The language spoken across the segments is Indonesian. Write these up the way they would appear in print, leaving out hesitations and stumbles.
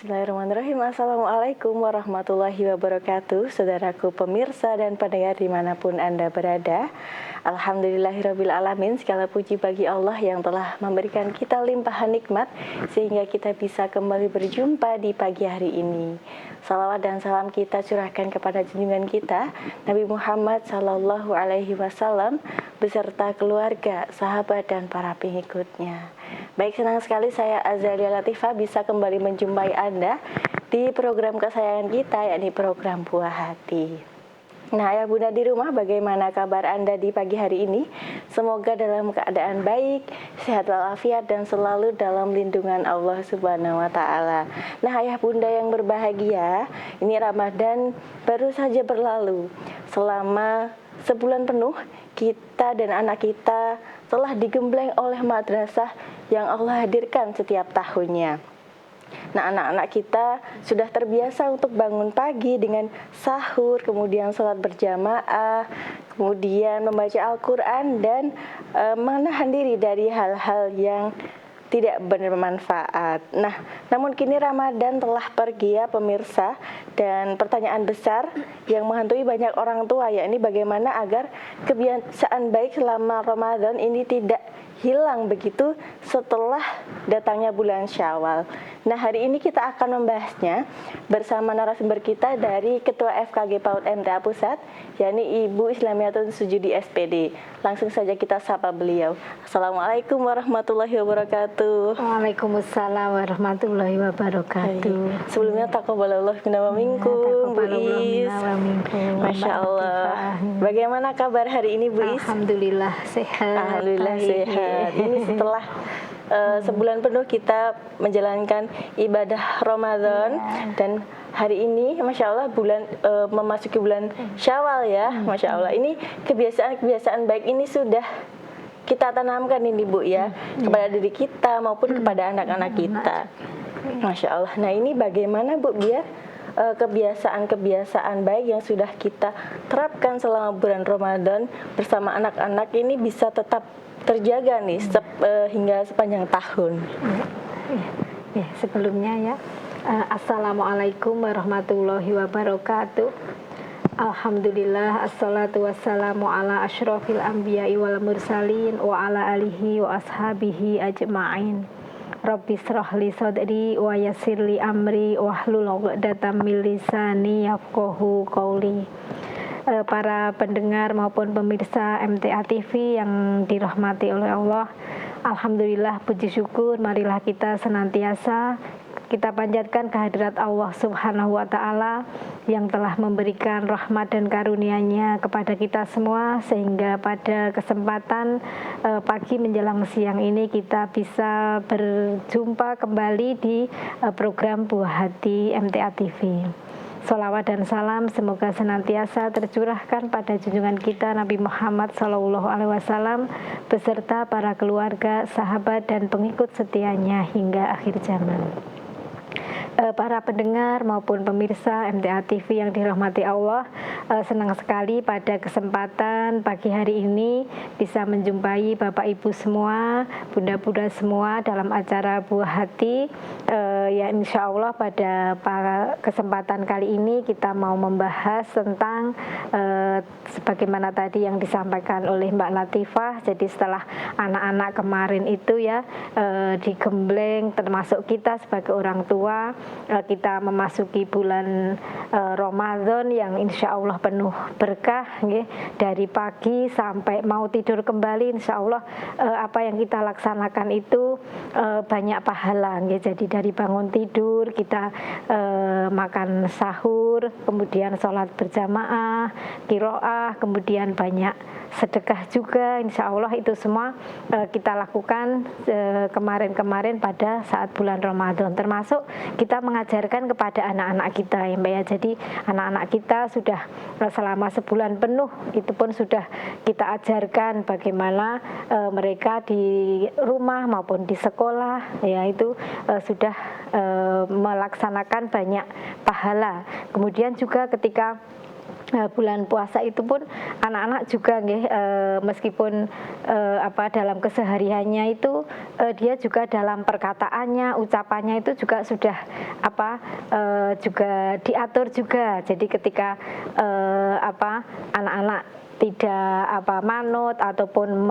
Bismillahirrahmanirrahim. Assalamualaikum warahmatullahi wabarakatuh. Saudaraku pemirsa dan pendengar dimanapun Anda berada, Alhamdulillahirrabbilalamin. Segala puji bagi Allah yang telah memberikan kita limpahan nikmat sehingga kita bisa kembali berjumpa di pagi hari ini. Salawat dan salam kita curahkan kepada junjungan kita Nabi Muhammad Sallallahu Alaihi Wasallam beserta keluarga, sahabat dan para pengikutnya. Baik, senang sekali saya Azalia Latifah bisa kembali menjumpai Anda di program kesayangan kita, yakni program Buah Hati. Nah, ayah bunda di rumah, bagaimana kabar Anda di pagi hari ini? Semoga dalam keadaan baik, sehat walafiat dan selalu dalam lindungan Allah Subhanahu wa taala. Nah, ayah bunda yang berbahagia, ini Ramadan baru saja berlalu. Selama sebulan penuh kita dan anak kita telah digembleng oleh madrasah yang Allah hadirkan setiap tahunnya. Nah, anak-anak kita sudah terbiasa untuk bangun pagi dengan sahur, kemudian sholat berjamaah, kemudian membaca Al-Quran dan menahan diri dari hal-hal yang tidak bermanfaat. Nah, namun kini Ramadan telah pergi ya pemirsa, dan pertanyaan besar yang menghantui banyak orang tua yakni bagaimana agar kebiasaan baik selama Ramadan ini tidak hilang begitu setelah datangnya bulan Syawal. Nah, hari ini kita akan membahasnya bersama narasumber kita dari Ketua FKG PAUD MTA Pusat, yakni Ibu Islamiatun Sujudi SPD. Langsung saja kita sapa beliau. Assalamualaikum warahmatullahi wabarakatuh. Waalaikumsalam warahmatullahi wabarakatuh. Sebelumnya taqabbalallahu minna wa minkum, Bu Is. Masya Allah. Bagaimana kabar hari ini, Bu Is? Alhamdulillah sehat. Alhamdulillah sehat. Ini setelah sebulan penuh kita menjalankan ibadah Ramadan dan hari ini Masya Allah memasuki bulan Syawal ya. Masya Allah, ini kebiasaan baik ini sudah kita tanamkan ini Bu ya, kepada diri kita maupun kepada anak-anak kita. Masya Allah. Nah, ini bagaimana Bu biar kebiasaan-kebiasaan baik yang sudah kita terapkan selama bulan Ramadan bersama anak-anak ini bisa tetap terjaga nih hingga sepanjang tahun. Ya, sebelumnya ya, Assalamualaikum warahmatullahi wabarakatuh. Alhamdulillah, assalatu wassalamu ala asyrafil anbiya'i wal mursalin wa ala alihi wa ashabihi ajma'in. Rabbi shrah li sadri wa yassir li amri wahlul 'uqdatam min lisani yafqahu qawli. Para pendengar maupun pemirsa MTA TV yang dirahmati oleh Allah, alhamdulillah, puji syukur marilah kita senantiasa kita panjatkan kehadirat Allah Subhanahu wa taala yang telah memberikan rahmat dan karunia-Nya kepada kita semua, sehingga pada kesempatan pagi menjelang siang ini kita bisa berjumpa kembali di program Buah Hati MTA TV. Salawat dan salam semoga senantiasa tercurahkan pada junjungan kita Nabi Muhammad Sallallahu Alaihi Wasallam beserta para keluarga, sahabat dan pengikut setianya hingga akhir zaman. Para pendengar maupun pemirsa MTA TV yang dirahmati Allah, senang sekali pada kesempatan pagi hari ini bisa menjumpai Bapak Ibu semua, Bunda-bunda semua dalam acara Buah Hati. Ya, insya Allah pada kesempatan kali ini kita mau membahas tentang sebagaimana tadi yang disampaikan oleh Mbak Latifah. Jadi setelah anak-anak kemarin itu ya digembleng, termasuk kita sebagai orang tua, kita memasuki bulan Ramadan yang insya Allah penuh berkah, dari pagi sampai mau tidur kembali insya Allah apa yang kita laksanakan itu banyak pahala. Jadi dari bangun tidur kita makan sahur, kemudian sholat berjamaah, qiraah, kemudian banyak sedekah juga, insya Allah itu semua kita lakukan kemarin-kemarin pada saat bulan Ramadan, termasuk kita mengajarkan kepada anak-anak kita ya Mbak ya. Jadi anak-anak kita sudah selama sebulan penuh itu pun sudah kita ajarkan bagaimana mereka di rumah maupun di sekolah ya itu sudah melaksanakan banyak pahala. Kemudian juga ketika bulan puasa itu pun anak-anak juga nggih, meskipun dalam kesehariannya itu dia juga dalam perkataannya, ucapannya itu juga sudah juga diatur juga. Jadi ketika anak-anak tidak manut ataupun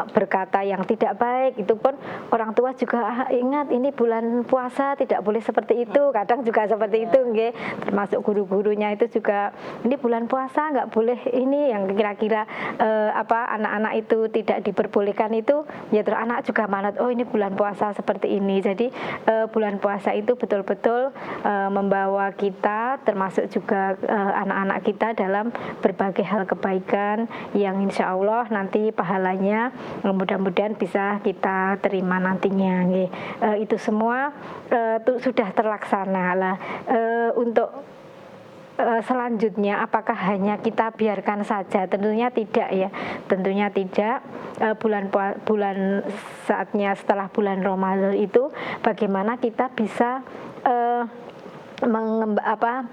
berkata yang tidak baik, itu pun orang tua juga ingat ini bulan puasa tidak boleh seperti itu. Kadang juga seperti itu nggih, termasuk guru-gurunya itu juga ini bulan puasa nggak boleh ini, yang kira-kira anak-anak itu tidak diperbolehkan itu ya, terus anak juga manut, oh ini bulan puasa seperti ini. Jadi bulan puasa itu betul-betul membawa kita, termasuk juga anak-anak kita, dalam berbagai hal kebaikan yang insya Allah nanti pahalanya mudah-mudahan bisa kita terima nantinya. Itu semua sudah terlaksana lah. Untuk selanjutnya apakah hanya kita biarkan saja? Tentunya tidak ya, tentunya tidak. Bulan saatnya setelah bulan Ramadan itu bagaimana kita bisa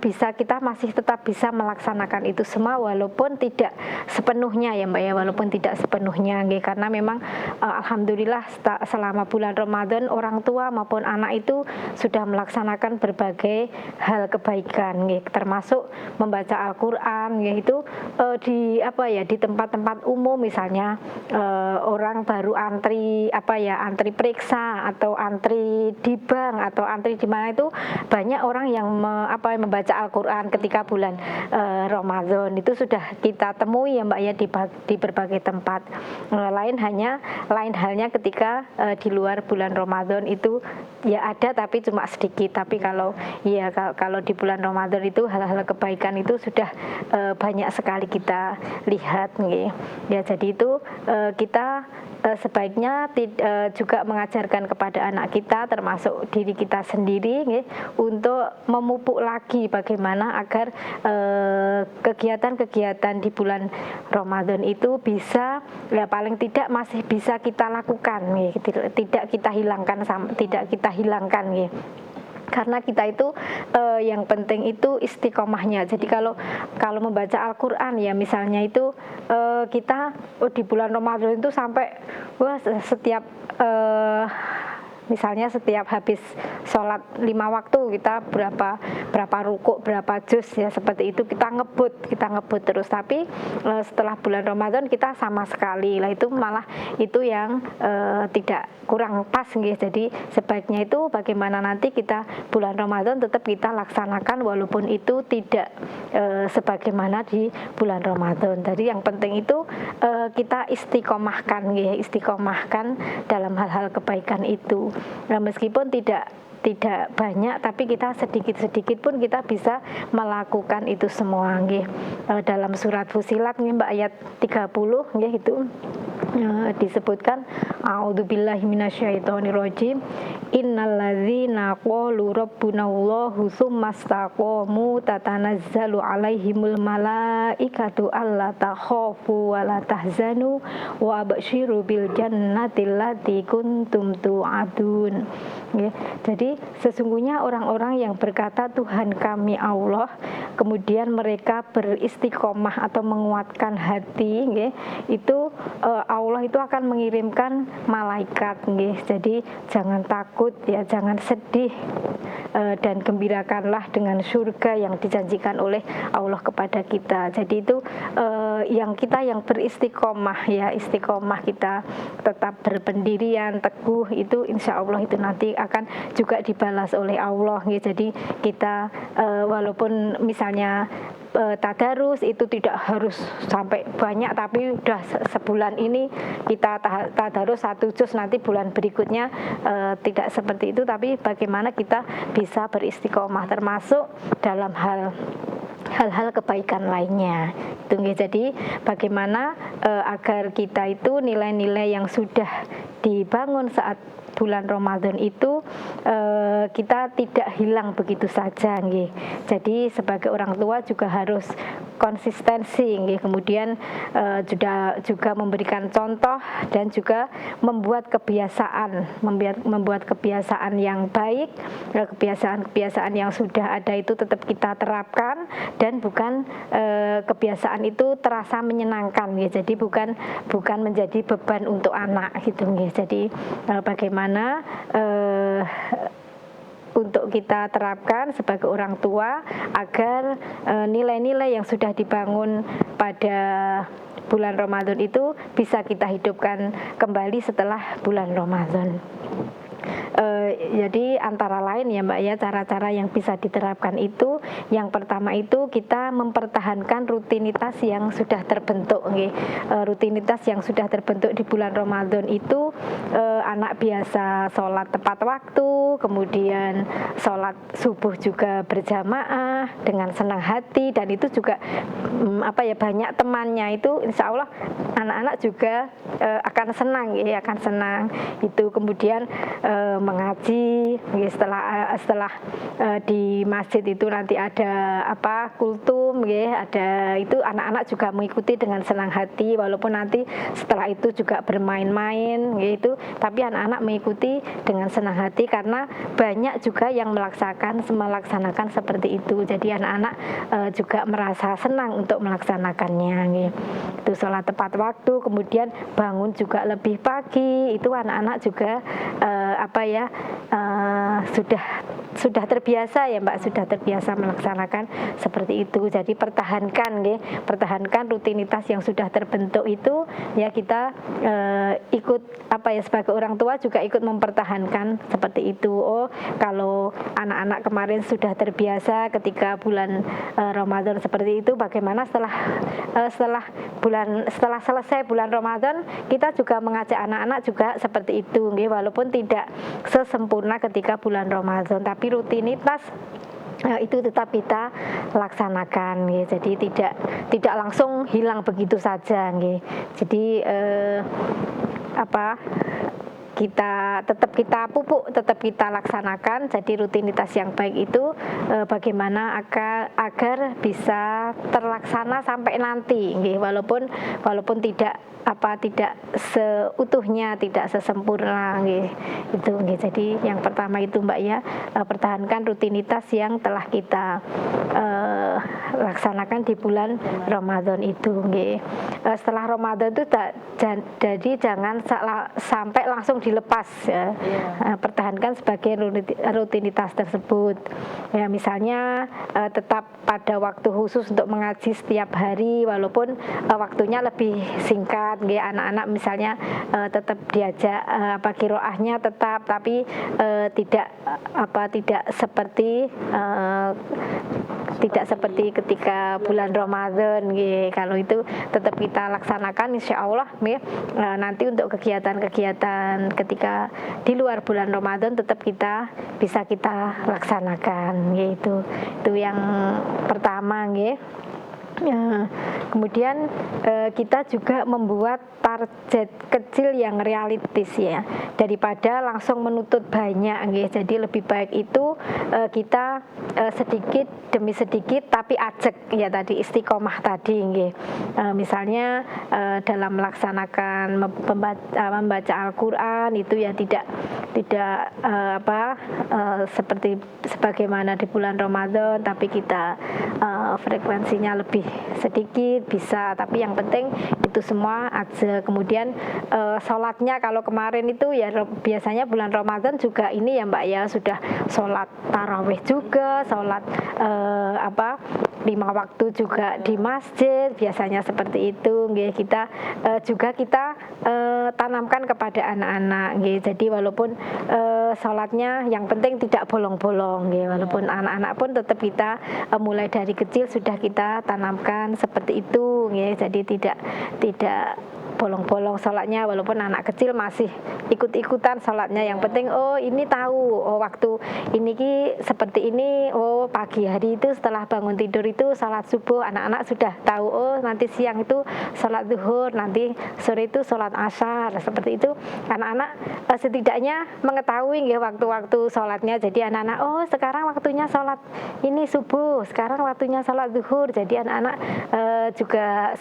bisa kita masih tetap bisa melaksanakan itu semua walaupun tidak sepenuhnya ya Mbak ya, walaupun tidak sepenuhnya karena memang alhamdulillah selama bulan Ramadan orang tua maupun anak itu sudah melaksanakan berbagai hal kebaikan termasuk membaca Al-Qur'an itu di tempat-tempat umum, misalnya orang baru antri antri periksa atau antri di bank atau antri di mana, itu banyak orang yang membaca Al-Qur'an ketika bulan Ramadan itu sudah kita temui ya Mbak ya di berbagai tempat. Lain halnya ketika di luar bulan Ramadan itu ya ada tapi cuma sedikit. Tapi kalau di bulan Ramadan itu hal-hal kebaikan itu sudah banyak sekali kita lihat ya. Jadi itu kita sebaiknya juga mengajarkan kepada anak kita termasuk diri kita sendiri untuk memupuk lagi bagaimana agar kegiatan-kegiatan di bulan Ramadan itu bisa paling tidak masih bisa kita lakukan tidak kita hilangkan karena kita itu yang penting itu istiqomahnya. Jadi kalau membaca Al-Qur'an ya misalnya itu kita di bulan Ramadan itu sampai setiap misalnya setiap habis sholat 5 waktu kita berapa rukuk, berapa juz ya, seperti itu kita ngebut terus. Tapi setelah bulan Ramadan kita sama sekali lah, itu malah itu yang tidak kurang pas Jadi sebaiknya itu bagaimana nanti kita bulan Ramadan tetap kita laksanakan walaupun itu tidak sebagaimana di bulan Ramadan. Jadi yang penting itu kita istiqomahkan dalam hal-hal kebaikan itu. Nah, meskipun tidak banyak tapi kita sedikit-sedikit pun kita bisa melakukan itu semua dalam surat Fusilat Mbak ayat 30 itu disebutkan a'udzubillahi minasyaitonirrajim innalladzina qalu rabbunallahu tsumastaqamu tatanazzalu alaihimul malaikatu alla takhafu wa la tahzanu wa absyiru bil jannati allati kuntum tu'adun. Jadi sesungguhnya orang-orang yang berkata Tuhan kami Allah, kemudian mereka beristiqomah atau menguatkan hati itu Allah itu akan mengirimkan malaikat Jadi jangan takut ya, jangan sedih dan gembirakanlah dengan surga yang dijanjikan oleh Allah kepada kita. Jadi itu yang beristiqomah ya, istiqomah kita tetap berpendirian teguh itu insya Allah itu nanti akan juga dibalas oleh Allah Jadi kita walaupun misalnya tadarus itu tidak harus sampai banyak, tapi udah sebulan ini kita tadarus 1 juz, nanti bulan berikutnya tidak seperti itu, tapi bagaimana kita bisa beristiqomah termasuk dalam hal-hal kebaikan lainnya itu Jadi bagaimana agar kita itu nilai-nilai yang sudah dibangun saat bulan Ramadan itu kita tidak hilang begitu saja Jadi sebagai orang tua juga harus konsistensi nggih. Kemudian juga memberikan contoh dan juga membuat kebiasaan yang baik, kebiasaan yang sudah ada itu tetap kita terapkan dan bukan kebiasaan itu terasa menyenangkan ya. Jadi bukan menjadi beban untuk anak gitu nggih. Jadi bagaimana untuk kita terapkan sebagai orang tua agar nilai-nilai yang sudah dibangun pada bulan Ramadan itu bisa kita hidupkan kembali setelah bulan Ramadan. Jadi antara lain ya Mbak ya, cara-cara yang bisa diterapkan itu, yang pertama itu kita mempertahankan rutinitas yang sudah terbentuk nggih. Rutinitas yang sudah terbentuk di bulan Ramadan itu anak biasa sholat tepat waktu, kemudian sholat subuh juga berjamaah dengan senang hati, dan itu juga banyak temannya, itu insya Allah anak-anak juga akan senang ya, akan senang itu. Kemudian mengaji setelah di masjid itu nanti ada kultum ya, ada itu anak-anak juga mengikuti dengan senang hati, walaupun nanti setelah itu juga bermain-main gitu, tapi anak-anak mengikuti dengan senang hati karena banyak juga yang melaksanakan seperti itu. Jadi anak-anak juga merasa senang untuk melaksanakannya gitu. Itu sholat tepat waktu, kemudian bangun juga lebih pagi, itu anak-anak juga sudah terbiasa ya Mbak, sudah terbiasa melaksanakan seperti itu. Jadi pertahankan rutinitas yang sudah terbentuk itu ya, kita ikut sebagai orang tua juga ikut mempertahankan seperti itu. Oh, kalau anak-anak kemarin sudah terbiasa ketika bulan Ramadan seperti itu, bagaimana setelah selesai bulan Ramadan kita juga mengajak anak-anak juga seperti itu nggih, walaupun tidak sesempurna ketika bulan Ramadan, tapi rutinitas itu tetap kita laksanakan nggih. Jadi tidak langsung hilang begitu saja nggih. Jadi kita pupuk, tetap kita laksanakan. Jadi rutinitas yang baik itu bagaimana agar bisa terlaksana sampai nanti nggih, walaupun tidak seutuhnya, tidak sesempurna nggih. Itu nggih. Jadi yang pertama itu Mbak ya, pertahankan rutinitas yang telah kita laksanakan di bulan Ramadan itu nggih. Setelah Ramadan itu jadi jangan sampai langsung dilepas ya. Pertahankan sebagai rutinitas tersebut ya, misalnya tetap pada waktu khusus untuk mengaji setiap hari, walaupun waktunya lebih singkat nggih. Anak-anak misalnya tetap diajak qiraahnya tetap, tapi tidak seperti ketika bulan Ramadan nggih. Kalau itu tetap kita laksanakan insya Allah nggih. Nanti untuk kegiatan ketika di luar bulan Ramadan tetap bisa kita laksanakan yaitu itu yang pertama nggih. Kemudian kita juga membuat target kecil yang realistis ya, daripada langsung menuntut banyak nggih. Jadi lebih baik itu kita sedikit demi sedikit tapi ajek ya, tadi istiqomah tadi nggih. Misalnya dalam melaksanakan membaca Al-Qur'an itu ya tidak seperti sebagaimana di bulan Ramadan, tapi kita frekuensinya lebih sedikit bisa, tapi yang penting itu semua aja. Kemudian sholatnya kalau kemarin itu ya biasanya bulan Ramadan juga ini ya Mbak ya, sudah sholat tarawih juga, sholat 5 waktu juga di masjid, biasanya seperti itu nggih. Kita tanamkan kepada anak-anak nggih. Jadi walaupun sholatnya yang penting tidak bolong-bolong nggih, walaupun anak-anak pun tetap kita mulai dari kecil sudah kita tanamkan seperti itu nggih. Jadi tidak bolong-bolong sholatnya, walaupun anak kecil masih ikut-ikutan sholatnya. Yang penting oh ini tahu, oh waktu ini ki seperti ini, oh pagi hari itu setelah bangun tidur itu sholat subuh, anak-anak sudah tahu, oh nanti siang itu sholat zuhur, nanti sore itu sholat asar, seperti itu. Anak-anak setidaknya mengetahui ya waktu-waktu sholatnya. Jadi anak-anak oh sekarang waktunya sholat ini subuh, sekarang waktunya sholat zuhur. Jadi anak-anak juga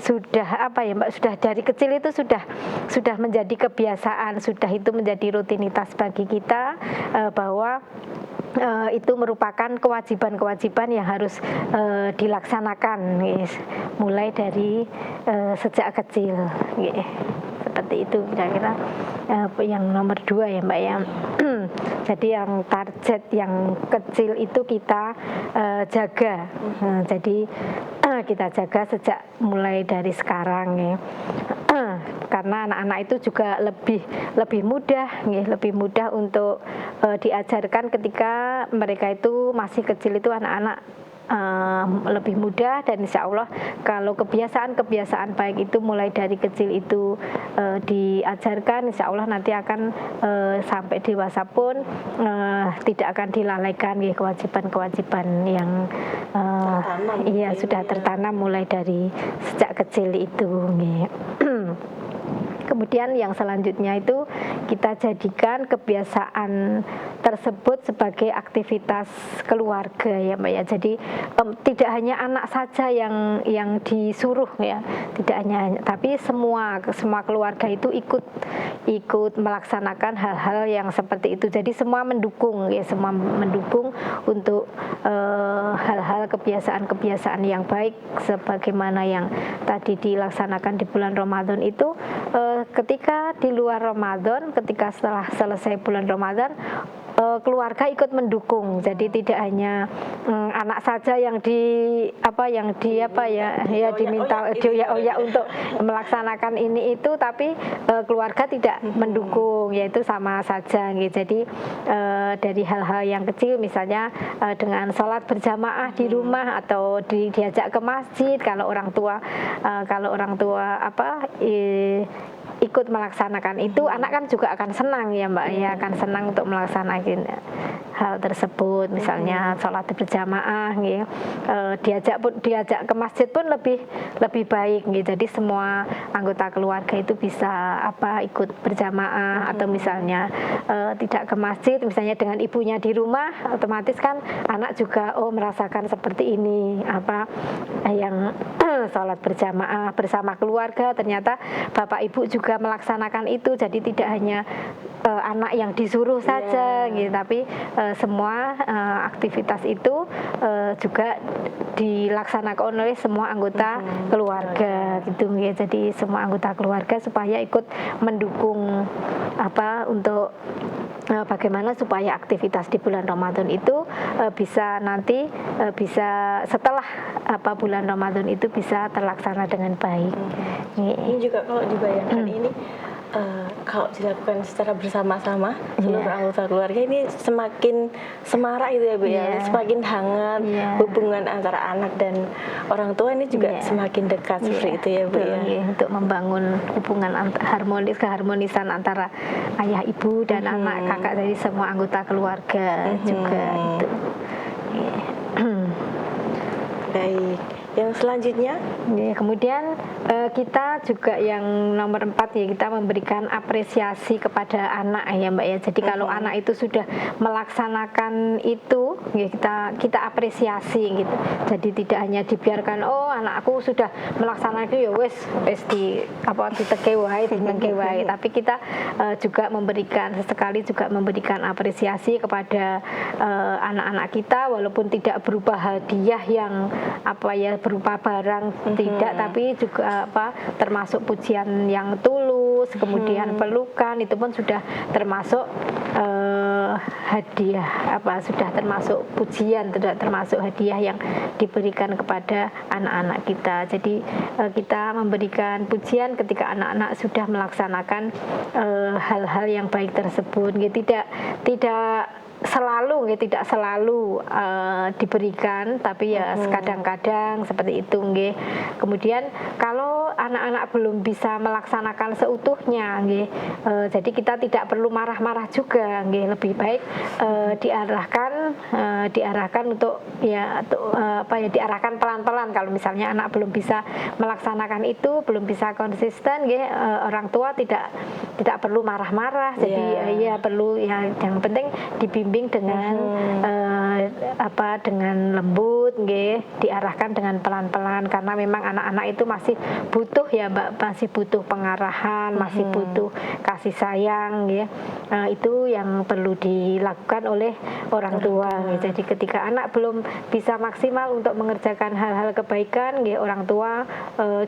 sudah apa ya Mbak, sudah dari kecil itu sudah menjadi kebiasaan, sudah itu menjadi rutinitas bagi kita bahwa itu merupakan kewajiban-kewajiban yang harus dilaksanakan mulai dari sejak kecil. Seperti itu kira-kira yang nomor 2 ya Mbak ya. Jadi yang target yang kecil itu kita jaga. Jadi kita jaga sejak mulai dari sekarang ya. Karena anak-anak itu juga lebih mudah untuk diajarkan ketika mereka itu masih kecil. Itu anak-anak lebih mudah, dan insya Allah kalau kebiasaan baik itu mulai dari kecil itu diajarkan, insya Allah nanti akan sampai dewasa pun tidak akan dilalaikan ya, kewajiban-kewajiban yang sudah tertanam mulai dari sejak kecil itu. Kemudian yang selanjutnya itu kita jadikan kebiasaan tersebut sebagai aktivitas keluarga ya Mbak ya. Jadi tidak hanya anak saja yang disuruh ya, tidak hanya, tapi semua keluarga itu ikut melaksanakan hal-hal yang seperti itu. Jadi semua mendukung ya, semua mendukung untuk hal-hal kebiasaan-kebiasaan yang baik sebagaimana yang tadi dilaksanakan di bulan Ramadan itu. Ketika di luar Ramadan, ketika setelah selesai bulan Ramadan, keluarga ikut mendukung. Jadi tidak hanya anak saja yang diminta dioyak-oyak untuk melaksanakan ini itu, tapi keluarga tidak mendukung, yaitu sama saja gitu. Jadi dari hal-hal yang kecil, misalnya dengan sholat berjamaah di rumah atau diajak ke masjid, kalau orang tua ikut melaksanakan itu, anak kan juga akan senang ya Mbak ya, akan senang untuk melaksanakan hal tersebut. Misalnya sholat berjamaah gitu, diajak ke masjid pun lebih baik gitu. Jadi semua anggota keluarga itu bisa ikut berjamaah, atau misalnya tidak ke masjid, misalnya dengan ibunya di rumah, otomatis kan anak juga merasakan seperti ini yang sholat berjamaah bersama keluarga, ternyata bapak ibu juga melaksanakan itu. Jadi tidak hanya anak yang disuruh saja gitu, tapi semua aktivitas itu juga dilaksanakan oleh semua anggota keluarga gitu ya. Jadi semua anggota keluarga supaya ikut mendukung untuk bagaimana supaya aktivitas di bulan Ramadan itu bisa setelah bulan Ramadan itu bisa terlaksana dengan baik. Ini juga kalau dibayangkan ini kalau dilakukan secara bersama-sama seluruh anggota keluarga, ini semakin semarak itu ya Bu ya, semakin hangat hubungan antara anak dan orang tua, ini juga semakin dekat seperti itu ya Bu ya. Untuk membangun hubungan keharmonisan antara ayah ibu dan anak, kakak, dari semua anggota keluarga juga itu. Baik. Yang selanjutnya, kemudian kita juga yang nomor 4 ya, kita memberikan apresiasi kepada anak ya Mbak ya. Jadi kalau anak itu sudah melaksanakan itu ya, kita apresiasi gitu. Jadi tidak hanya dibiarkan anakku sudah melaksanakan itu ya wes diteke wae, tapi kita juga sesekali memberikan apresiasi kepada anak-anak kita, walaupun tidak berupa hadiah yang berupa barang, tidak, tapi juga termasuk pujian yang tulus, kemudian pelukan, itu pun sudah termasuk hadiah, sudah termasuk pujian, tidak termasuk hadiah yang diberikan kepada anak-anak kita. Jadi kita memberikan pujian ketika anak-anak sudah melaksanakan hal-hal yang baik tersebut. Tidak selalu nggih, tidak selalu diberikan, tapi ya kadang-kadang seperti itu nggih. Kemudian kalau anak-anak belum bisa melaksanakan seutuhnya nggih, jadi kita tidak perlu marah-marah juga nggih, lebih baik diarahkan untuk diarahkan pelan-pelan. Kalau misalnya anak belum bisa melaksanakan itu, belum bisa konsisten nggih, orang tua tidak perlu marah-marah. Jadi ya perlu, ya yang penting dibimbing dengan dengan lembut nggih, diarahkan dengan pelan-pelan, karena memang anak-anak itu masih butuh ya Mbak, masih butuh pengarahan, masih butuh kasih sayang nggih. Itu yang perlu dilakukan oleh orang tua nggih. Jadi ketika anak belum bisa maksimal untuk mengerjakan hal-hal kebaikan nggih, orang tua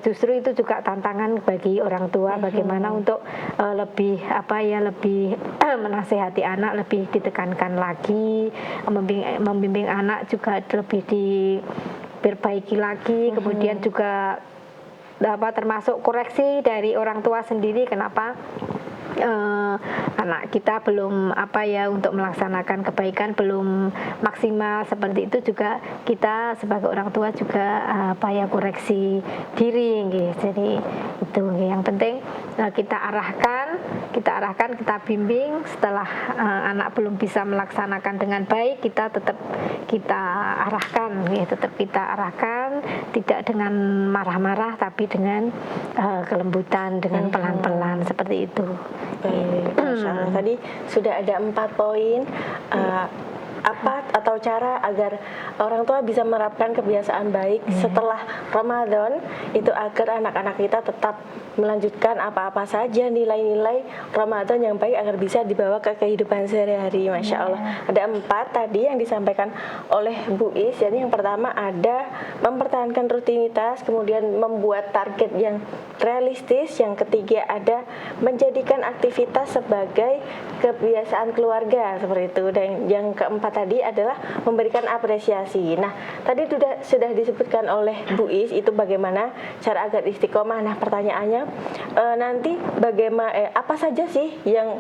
justru itu juga tantangan bagi orang tua, bagaimana untuk lebih menasehati anak, lebih ditekankan lagi, membimbing anak juga lebih diperbaiki lagi, kemudian juga termasuk koreksi dari orang tua sendiri, kenapa anak kita belum untuk melaksanakan kebaikan belum maksimal, seperti itu juga kita sebagai orang tua juga koreksi diri nggih. Jadi itu nggih, yang penting kita arahkan, kita bimbing. Setelah anak belum bisa melaksanakan dengan baik, kita tetap arahkan nggih, tidak dengan marah-marah, tapi dengan kelembutan, dengan pelan-pelan, seperti itu. Baik, Masya Allah. Tadi sudah ada 4 poin apa atau cara agar orang tua bisa menerapkan kebiasaan baik setelah Ramadan, itu agar anak-anak kita tetap melanjutkan apa-apa saja nilai-nilai Ramadan yang baik agar bisa dibawa ke kehidupan sehari-hari. Masya Allah. Ada 4 tadi yang disampaikan oleh Bu Is. Jadi yang pertama ada mempertahankan rutinitas, kemudian membuat target yang realistis. Yang ketiga ada menjadikan aktivitas sebagai kebiasaan keluarga, seperti itu. Dan yang keempat tadi adalah memberikan apresiasi. Nah, tadi sudah disebutkan oleh Bu Is itu bagaimana cara agar istiqomah. Nah, pertanyaannya nanti bagaimana apa saja sih yang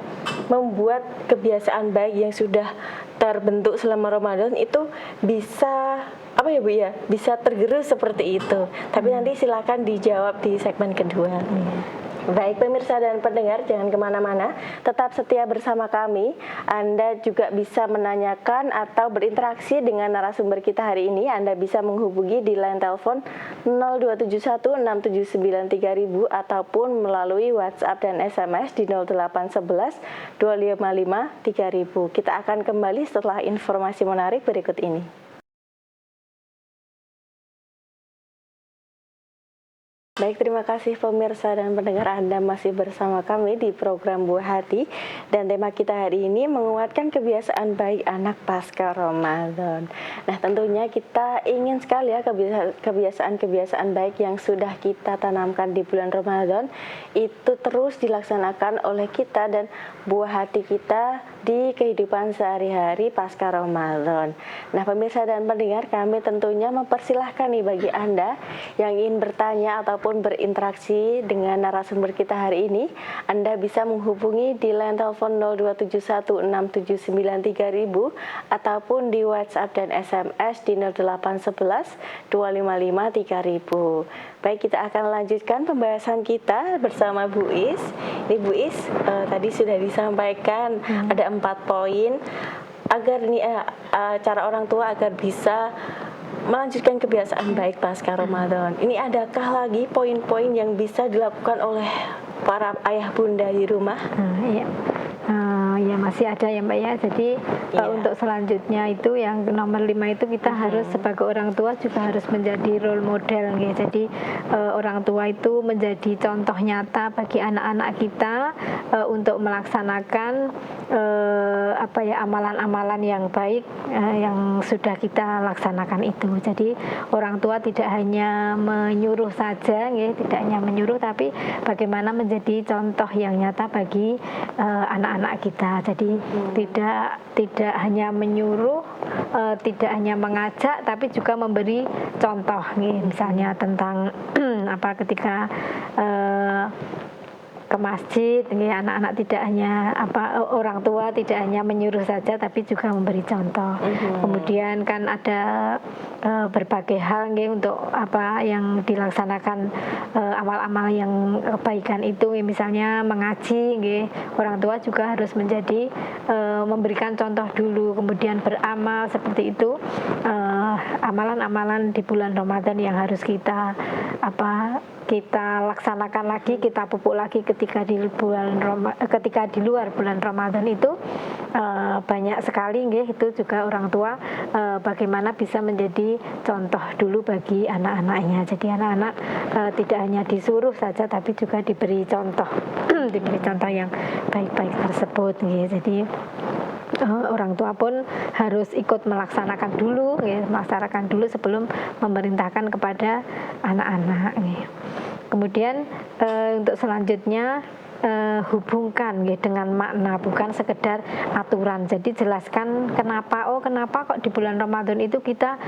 membuat kebiasaan baik yang sudah terbentuk selama Ramadan itu bisa bisa tergerus seperti itu. Tapi nanti silakan dijawab di segmen kedua. Baik pemirsa dan pendengar, jangan kemana-mana, tetap setia bersama kami. Anda juga bisa menanyakan atau berinteraksi dengan narasumber kita hari ini. Anda bisa menghubungi di line telepon 02716793.000 ataupun melalui WhatsApp dan SMS di 0811 255 3000. Kita akan kembali setelah informasi menarik berikut ini. Baik, terima kasih pemirsa dan pendengar, Anda masih bersama kami di program Buah Hati, dan tema kita hari ini menguatkan kebiasaan baik anak pasca Ramadan. Nah, tentunya kita ingin sekali ya kebiasaan-kebiasaan baik yang sudah kita tanamkan di bulan Ramadan itu terus dilaksanakan oleh kita dan buah hati kita di kehidupan sehari-hari pasca Ramadan. Nah, pemirsa dan pendengar, kami tentunya mempersilahkan nih bagi Anda yang ingin bertanya ataupun berinteraksi dengan narasumber kita hari ini. Anda bisa menghubungi di line telepon 02716793.000 ataupun di WhatsApp dan SMS di 0811 255 3000. Baik, kita akan lanjutkan pembahasan kita bersama Bu Is. Ini Bu Is, tadi sudah disampaikan ada 4 poin agar cara orang tua agar bisa melanjutkan kebiasaan baik pasca Ramadan. Ini adakah lagi poin-poin yang bisa dilakukan oleh para ayah bunda di rumah? Ya masih ada ya Mbak ya. Jadi untuk selanjutnya itu yang nomor 5 itu kita harus sebagai orang tua juga harus menjadi role model ya. Jadi orang tua itu menjadi contoh nyata bagi anak-anak kita untuk melaksanakan amalan-amalan yang baik yang sudah kita laksanakan itu. Jadi orang tua tidak hanya menyuruh saja ya, tidak hanya menyuruh, tapi bagaimana menjadi contoh yang nyata bagi anak-anak kita. Jadi tidak hanya menyuruh, tidak hanya mengajak, tapi juga memberi contoh nih, misalnya tentang ketika ke masjid, nggih, anak-anak tidak hanya orang tua tidak hanya menyuruh saja tapi juga memberi contoh. Kemudian kan ada berbagai hal nggih untuk yang dilaksanakan amal-amal yang kebaikan itu, misalnya mengaji nggih. Orang tua juga harus menjadi memberikan contoh dulu, kemudian beramal seperti itu. Amalan-amalan di bulan Ramadan yang harus kita laksanakan lagi, kita pupuk lagi ketika di luar bulan Ramadan itu banyak sekali nggih. Itu juga orang tua bagaimana bisa menjadi contoh dulu bagi anak-anaknya. Jadi anak-anak tidak hanya disuruh saja tapi juga diberi contoh diberi contoh yang baik-baik tersebut nggih. Jadi orang tua pun harus ikut melaksanakan dulu sebelum memerintahkan kepada anak-anak. Kemudian untuk selanjutnya hubungkan dengan makna, bukan sekedar aturan. Jadi jelaskan kenapa kok di bulan Ramadan itu kita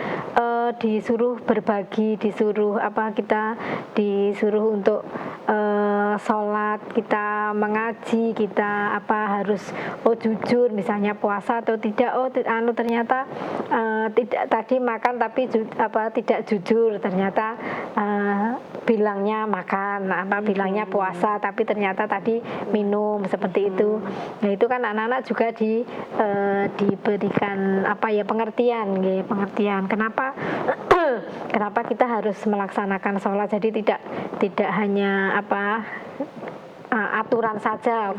disuruh berbagi, kita disuruh untuk sholat, kita mengaji, kita harus jujur, misalnya puasa atau tidak. Ternyata tidak, tadi makan tapi tidak jujur, ternyata bilangnya makan, bilangnya puasa tapi ternyata tadi minum, seperti itu. Nah, itu kan anak-anak juga diberikan pengertian. Kenapa kenapa kita harus melaksanakan sholat. Jadi tidak hanya aturan saja,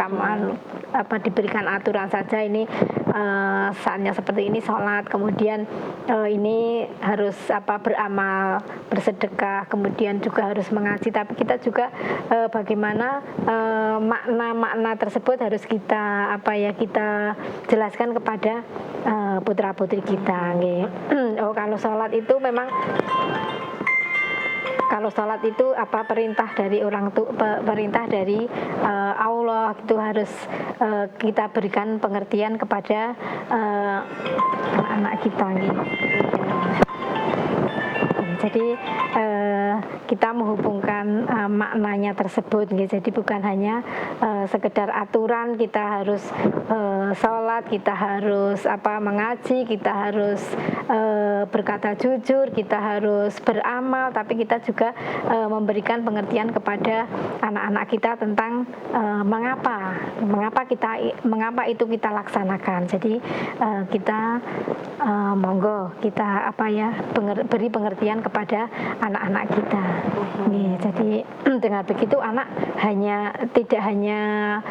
diberikan aturan saja, ini saatnya seperti ini sholat, kemudian ini harus beramal, bersedekah, kemudian juga harus mengaji, tapi kita juga bagaimana makna-makna tersebut harus kita kita jelaskan kepada putra-putri kita. Kalau sholat itu memang perintah dari perintah dari Allah, itu harus kita berikan pengertian kepada anak-anak kita gitu. Jadi kita menghubungkan maknanya tersebut gitu. Jadi bukan hanya sekedar aturan, kita harus sholat, kita harus mengaji, kita harus berkata jujur, kita harus beramal, tapi kita juga memberikan pengertian kepada anak-anak kita tentang mengapa itu kita laksanakan. Jadi kita monggo kita beri pengertian kepada anak-anak kita. Jadi dengan begitu anak tidak hanya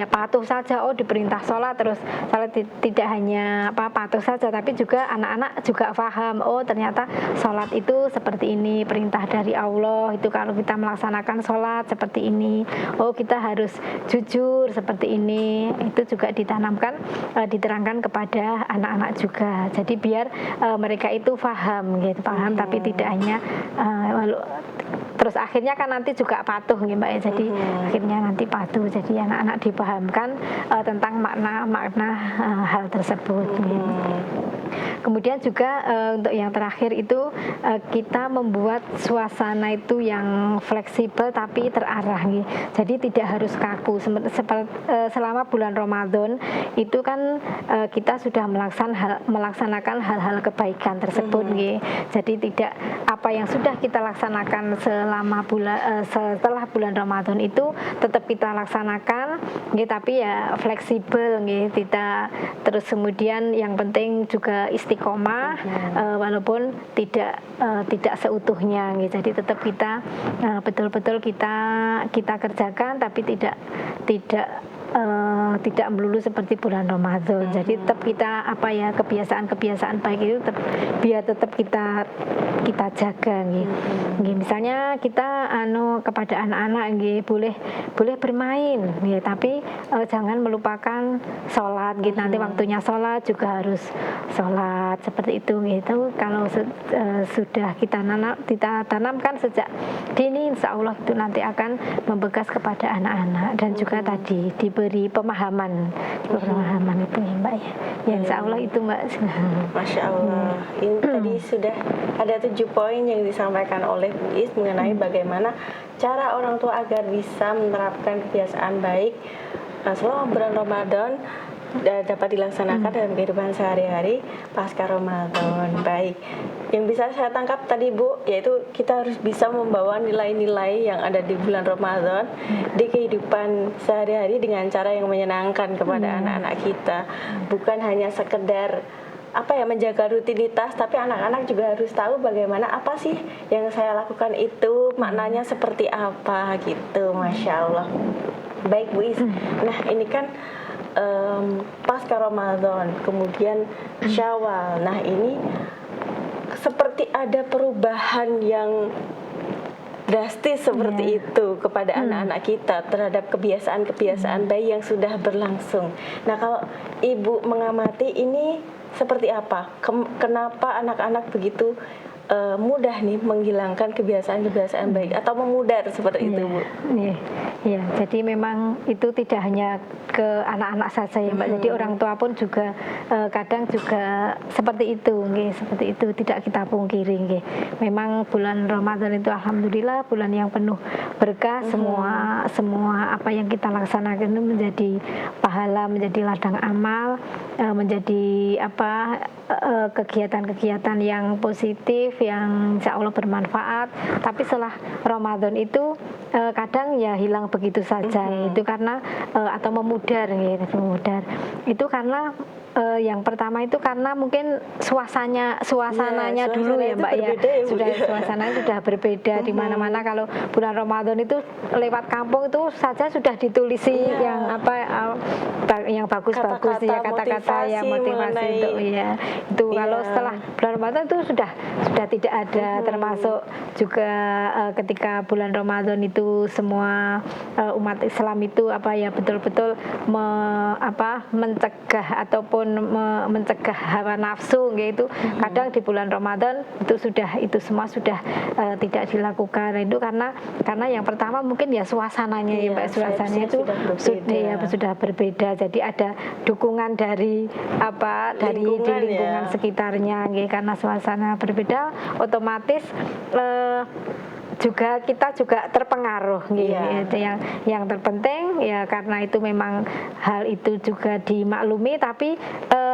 patuh saja, diperintah sholat terus sholat, tidak hanya patuh saja, tapi juga anak-anak juga paham, ternyata sholat itu seperti ini, perintah dari Allah itu kalau kita melaksanakan sholat seperti ini, kita harus jujur seperti ini. Itu juga diterangkan kepada anak-anak juga. Jadi biar mereka itu paham tapi tidak hanya terus akhirnya kan nanti juga patuh Mbak ya. Jadi akhirnya nanti patuh. Jadi anak-anak dipahamkan tentang makna hal tersebut. Kemudian juga untuk yang terakhir itu kita membuat suasana itu yang fleksibel tapi terarah. Jadi tidak harus kaku. Selama bulan Ramadan itu kan kita sudah melaksanakan hal-hal kebaikan tersebut. Jadi tidak apa yang sudah kita laksanakan setelah bulan Ramadan itu tetap kita laksanakan, tapi ya fleksibel, tidak terus. Kemudian yang penting juga istiqomah, walaupun tidak seutuhnya. Jadi tetap kita betul-betul kita kerjakan, tapi tidak melulu seperti bulan Ramadan. Jadi tetap kita kebiasaan baik itu biar tetap kita jaga. Misalnya kita kepada anak-anak boleh bermain, tapi jangan melupakan sholat. Nanti waktunya sholat juga harus sholat seperti itu. Kalau sudah kita tanamkan sejak dini, insya Allah itu nanti akan membekas kepada anak-anak. Dan juga tadi diberi pemahaman itu ya Mbak ya. Ya insya Allah itu Mbak. Masya Allah. Ini tadi sudah ada 7 poin yang disampaikan oleh Bu Is mengenai bagaimana cara orang tua agar bisa menerapkan kebiasaan baik selama bulan Ramadan dapat dilaksanakan dalam kehidupan sehari-hari pasca Ramadan. Baik, yang bisa saya tangkap tadi Bu, yaitu kita harus bisa membawa nilai-nilai yang ada di bulan Ramadan di kehidupan sehari-hari dengan cara yang menyenangkan kepada anak-anak kita, bukan hanya sekedar menjaga rutinitas, tapi anak-anak juga harus tahu bagaimana apa sih yang saya lakukan itu maknanya seperti apa gitu. Masya Allah. Baik Bu Is, nah ini kan pasca Ramadan, kemudian Syawal. Nah ini seperti ada perubahan yang drastis seperti itu kepada anak-anak kita terhadap kebiasaan-kebiasaan baik yang sudah berlangsung. Nah kalau Ibu mengamati ini seperti apa? Kenapa anak-anak begitu mudah nih menghilangkan kebiasaan-kebiasaan baik atau memudar seperti itu Bu? Iya, jadi memang itu tidak hanya ke anak-anak saja ya Mbak. Jadi orang tua pun juga kadang juga seperti itu, seperti itu tidak kita pungkiri. Memang bulan Ramadan itu alhamdulillah bulan yang penuh berkah, semua apa yang kita laksanakan itu menjadi pahala, menjadi ladang amal, menjadi kegiatan-kegiatan yang positif, yang insya Allah bermanfaat. Tapi setelah Ramadan itu kadang ya hilang begitu saja. Itu karena atau memudar itu karena yang pertama itu karena mungkin suasananya dulu ya Mbak ya, suasananya sudah berbeda. Di mana-mana kalau bulan Ramadan itu lewat kampung itu saja sudah ditulisi yang bagus-bagus ya, kata-kata yang motivasi untuk itu. Kalau setelah bulan Ramadan itu sudah tidak ada, termasuk juga ketika bulan Ramadan itu semua umat Islam itu betul-betul mencegah ataupun mencegah hawa nafsu gitu. Kadang di bulan Ramadan itu semua sudah tidak dilakukan. Itu karena yang pertama mungkin ya suasananya ya Mbak, suasananya itu sudah berbeda. Jadi ada dukungan dari lingkungan sekitarnya karena suasana berbeda, otomatis kita juga terpengaruh gitu. Yang terpenting ya karena itu memang hal itu juga dimaklumi, tapi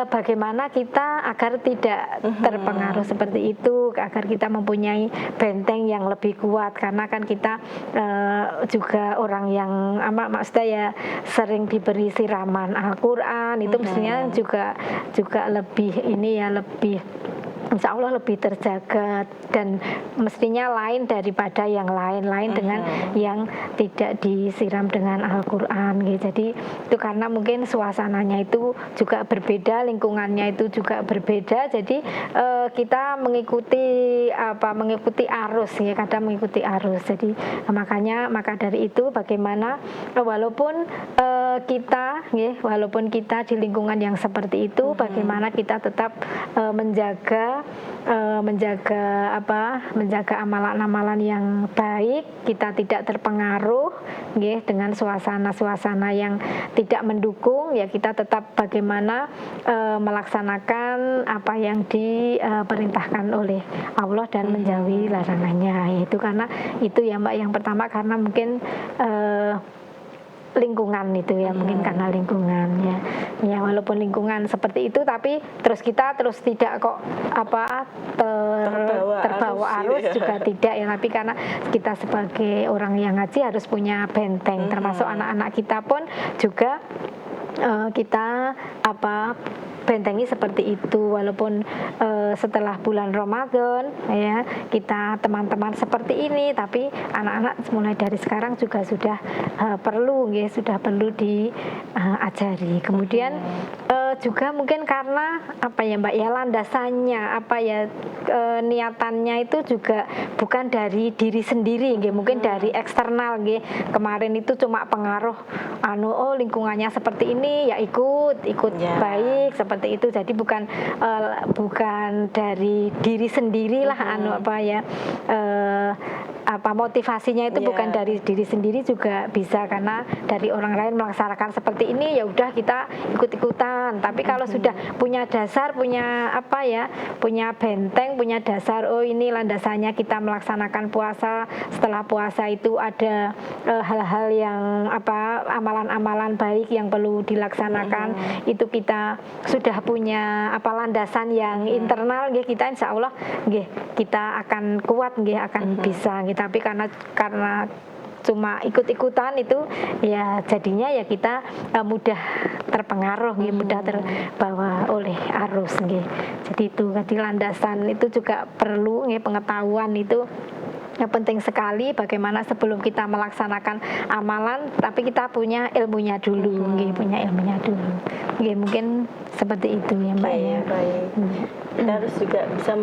bagaimana kita agar tidak terpengaruh seperti itu, agar kita mempunyai benteng yang lebih kuat, karena kan kita juga orang yang maksudnya ya sering diberi siraman Al-Quran, itu mestinya juga lebih insya Allah lebih terjaga dan mestinya lain daripada yang lain dengan yang tidak disiram dengan Al-Quran gitu. Jadi itu karena mungkin suasananya itu juga berbeda, lingkungannya itu juga berbeda. Jadi kita mengikuti arus ya, kadang mengikuti arus. Jadi maka dari itu bagaimana walaupun kita di lingkungan yang seperti itu, bagaimana kita tetap menjaga amalan-amalan yang baik, kita tidak terpengaruh dengan suasana-suasana yang tidak mendukung, ya kita tetap bagaimana melaksanakan apa yang diperintahkan oleh Allah dan menjauhi larangannya. Yaitu karena itu ya Mbak, yang pertama karena mungkin lingkungan itu ya, mungkin karena lingkungan ya walaupun lingkungan seperti itu, tapi kita tidak kok terbawa arus juga tidak ya, tapi karena kita sebagai orang yang ngaji harus punya benteng, termasuk anak-anak kita pun juga kita bentengi seperti itu. Walaupun setelah bulan Ramadan ya kita teman-teman seperti ini, tapi anak-anak mulai dari sekarang juga sudah perlu diajari. Kemudian juga mungkin karena Mbak ya, landasannya niatannya itu juga bukan dari diri sendiri, mungkin dari eksternal. Kemarin itu cuma pengaruh lingkungannya seperti ini ya ikut baik seperti itu. Jadi bukan dari diri sendirilah motivasinya itu bukan dari diri sendiri, juga bisa karena dari orang lain melaksanakan seperti ini, ya udah kita ikut-ikutan. Tapi kalau sudah punya dasar, punya punya benteng, punya dasar, oh ini landasannya kita melaksanakan puasa. Setelah puasa itu ada hal-hal yang amalan-amalan baik yang perlu dilaksanakan. Itu kita sudah punya landasan yang internal, kita insya Allah kita akan kuat, akan bisa. Tapi karena cuma ikut-ikutan itu ya jadinya ya kita mudah terpengaruh, mudah terbawa oleh arus. Jadi itu tadi landasan itu juga perlu, pengetahuan itu yang penting sekali. Bagaimana sebelum kita melaksanakan amalan, tapi kita punya ilmunya dulu, punya ilmunya dulu. Mungkin seperti itu ya Mbak ya. Baik. Kita harus juga bisa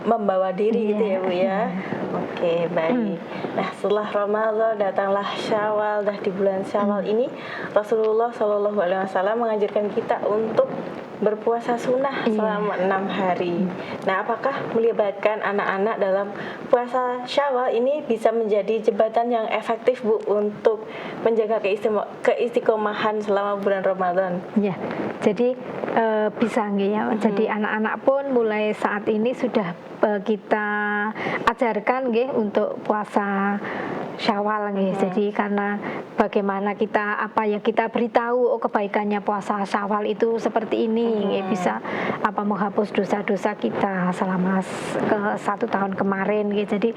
membawa diri gitu ya Bu ya. Oke, baik. Nah, setelah Ramadan datanglah Syawal. Di bulan Syawal ini Rasulullah SAW mengajarkan kita untuk berpuasa sunnah selama 6 hari. Nah, apakah melibatkan anak-anak dalam puasa Syawal ini bisa menjadi jembatan yang efektif Bu untuk menjaga keistiqomahan selama bulan Ramadan? Ya, jadi bisa ya. Jadi anak-anak pun mulai saat ini sudah kita ajarkan untuk puasa Syawal. Jadi karena bagaimana kita kita beritahu kebaikannya puasa Syawal itu seperti ini, bisa menghapus dosa-dosa kita selama 1 tahun kemarin. Jadi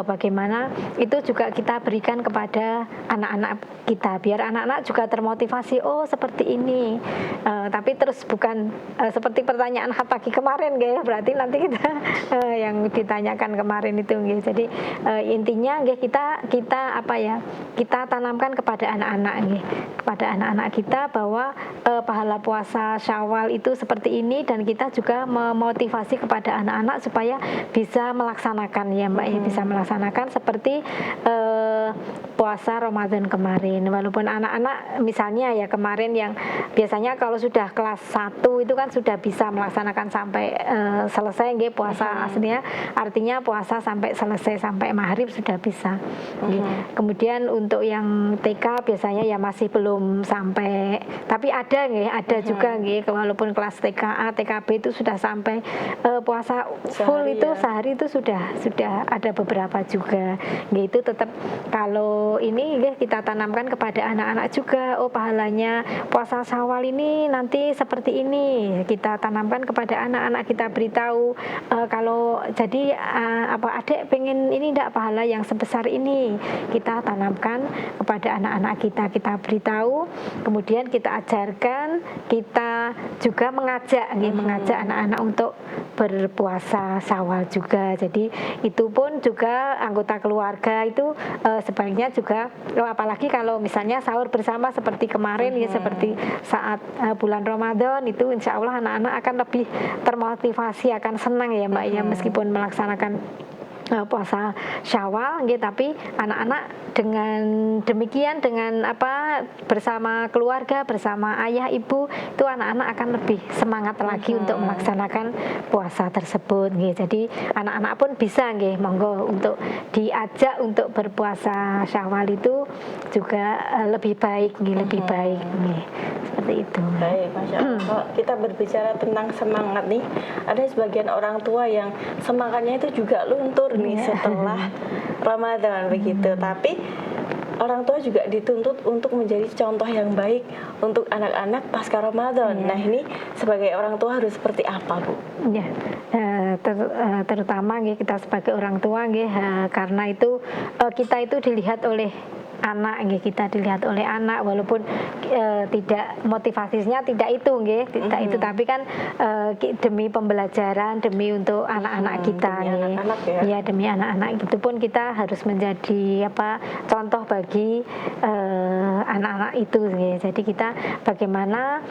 bagaimana itu juga kita berikan kepada anak-anak kita, biar anak-anak juga termotivasi, oh seperti ini. Tapi terus bukan seperti pertanyaan pagi kemarin, berarti nanti kita yang ditanyakan kemarin itu. Jadi intinya kita tanamkan kepada anak-anak kita bahwa pahala puasa Syawal itu seperti ini, dan kita juga memotivasi kepada anak-anak supaya bisa melaksanakan ya Mbak, bisa melaksanakan seperti puasa Ramadan kemarin. Walaupun anak-anak misalnya ya kemarin yang biasanya kalau sudah kelas 1 itu kan sudah bisa melaksanakan sampai selesai puasa aslinya, artinya puasa sampai selesai sampai maghrib sudah bisa. Kemudian untuk yang TK biasanya ya masih belum sampai, tapi ada juga walaupun kelas TKA, TKB itu sudah sampai puasa full itu sehari itu sudah ada beberapa juga. Itu tetap kalau ini kita tanamkan kepada anak-anak juga, oh pahalanya puasa Syawal ini nanti seperti ini. Kita tanamkan kepada anak-anak, kita beritahu kalau jadi adik pengen ini enggak pahala yang sebesar ini, kita tanamkan kepada anak-anak kita beritahu, kemudian kita ajarkan, kita juga mengajak anak-anak untuk berpuasa Syawal juga. Jadi itu pun juga anggota keluarga itu sebaiknya juga, apalagi kalau misalnya sahur bersama seperti kemarin seperti saat bulan Ramadan itu, insya Allah anak-anak akan lebih termotivasi, akan senang ya Mbak ya, meskipun melaksanakan puasa Syawal, tapi anak-anak dengan demikian, dengan bersama keluarga, bersama ayah ibu, itu anak-anak akan lebih semangat lagi untuk melaksanakan puasa tersebut. Jadi anak-anak pun bisa monggo untuk diajak untuk berpuasa Syawal itu juga lebih baik, seperti itu. Baik, Masya Allah. Kalau kita berbicara tentang semangat nih, ada sebagian orang tua yang semangatnya itu juga luntur nih setelah Ramadan begitu. Tapi orang tua juga dituntut untuk menjadi contoh yang baik untuk anak-anak pasca Ramadan. Nah, ini sebagai orang tua harus seperti apa, Bu? Ya, terutama kita sebagai orang tua, karena itu kita itu dilihat oleh anak, walaupun tidak motivasinya tidak itu, tapi kan demi pembelajaran, demi untuk anak-anak kita, demi anak-anak itu pun kita harus menjadi contoh bagi anak-anak itu. Jadi kita bagaimana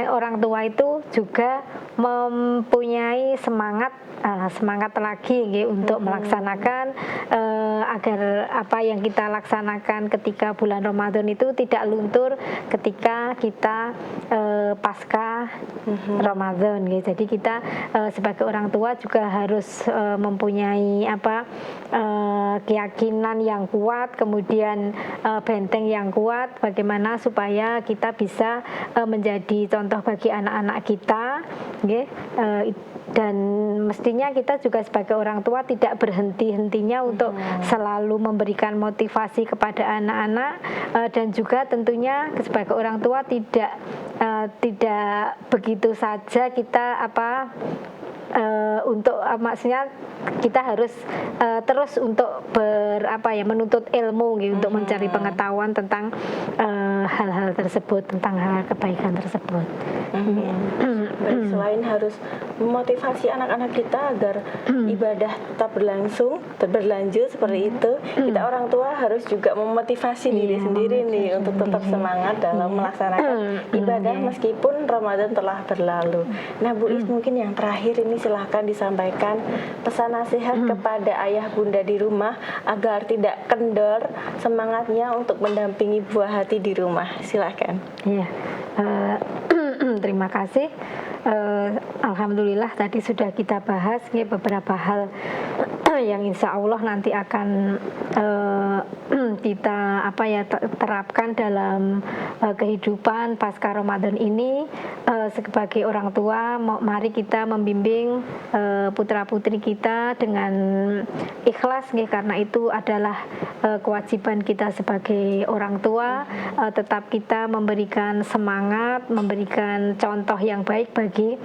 orang tua itu juga mempunyai semangat lagi untuk melaksanakan agar apa yang kita laksanakan ketika bulan Ramadan itu tidak luntur ketika kita pasca setelah Ramadan gitu. Jadi kita sebagai orang tua juga harus mempunyai keyakinan yang kuat, kemudian benteng yang kuat bagaimana supaya kita bisa menjadi contoh bagi anak-anak kita, dan mestinya kita juga sebagai orang tua tidak berhenti-hentinya untuk selalu memberikan motivasi kepada anak-anak, dan juga tentunya sebagai orang tua tidak begitu saja kita untuk maksudnya kita harus terus untuk menuntut ilmu gitu, untuk mencari pengetahuan tentang hal-hal tersebut, tentang hal kebaikan tersebut. Baik, selain harus memotivasi anak-anak kita agar ibadah tetap berlanjut seperti itu, kita orang tua harus juga memotivasi diri sendiri nih untuk tetap semangat dalam melaksanakan ibadah meskipun Ramadan telah berlalu. Nah, Bu Is, mungkin yang terakhir ini silahkan disampaikan pesan nasihat kepada ayah bunda di rumah agar tidak kendor semangatnya untuk mendampingi buah hati di rumah. Silahkan. Iya. Terima kasih. Alhamdulillah tadi sudah kita bahas beberapa hal yang insya Allah nanti akan kita terapkan dalam kehidupan pasca Ramadan ini. Sebagai orang tua, mari kita membimbing putra putri kita dengan ikhlas, karena itu adalah kewajiban kita sebagai orang tua. Tetap kita memberikan semangat, memberikan contoh yang baik bagi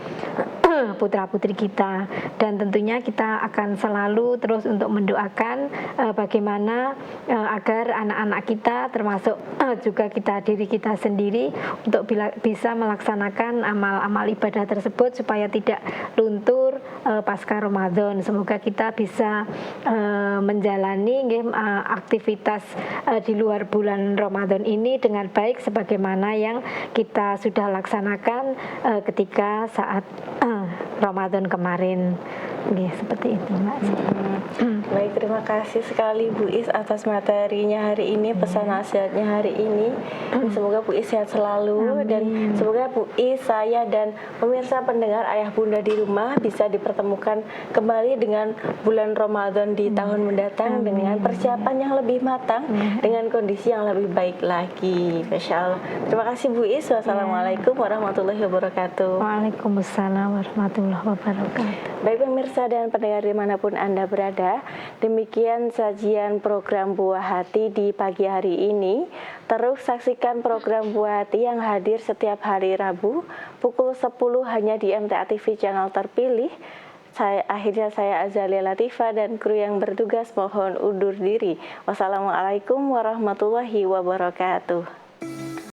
putra putri kita, dan tentunya kita akan selalu terus untuk mendoakan bagaimana agar anak-anak kita termasuk juga diri kita sendiri untuk bisa melaksanakan amal-amal ibadah tersebut supaya tidak luntur pasca Ramadan. Semoga kita bisa menjalani aktivitas di luar bulan Ramadan ini dengan baik sebagaimana yang kita sudah laksanakan ketika saat Ramadan kemarin. Seperti itu, Mbak. Baik, terima kasih sekali Bu Is atas materinya hari ini, pesan nasihatnya hari ini. Semoga Bu Is sehat selalu. Amin. Dan semoga Bu Is, saya dan pemirsa pendengar ayah bunda di rumah bisa dipertemukan kembali dengan bulan Ramadan di tahun mendatang. Amin. Dengan persiapan yang lebih matang, dengan kondisi yang lebih baik lagi. Masya Allah. Terima kasih Bu Is. Wassalamualaikum warahmatullahi wabarakatuh. Waalaikumsalam warahmatullahi wabarakatuh. Baik pemirsa dan pendengar dimanapun Anda berada, demikian sajian program Buah Hati di pagi hari ini. Terus saksikan program Buah Hati yang hadir setiap hari Rabu pukul 10 hanya di MTA TV channel terpilih. Akhirnya saya Azalia Latifah dan kru yang bertugas mohon undur diri. Wassalamualaikum warahmatullahi wabarakatuh.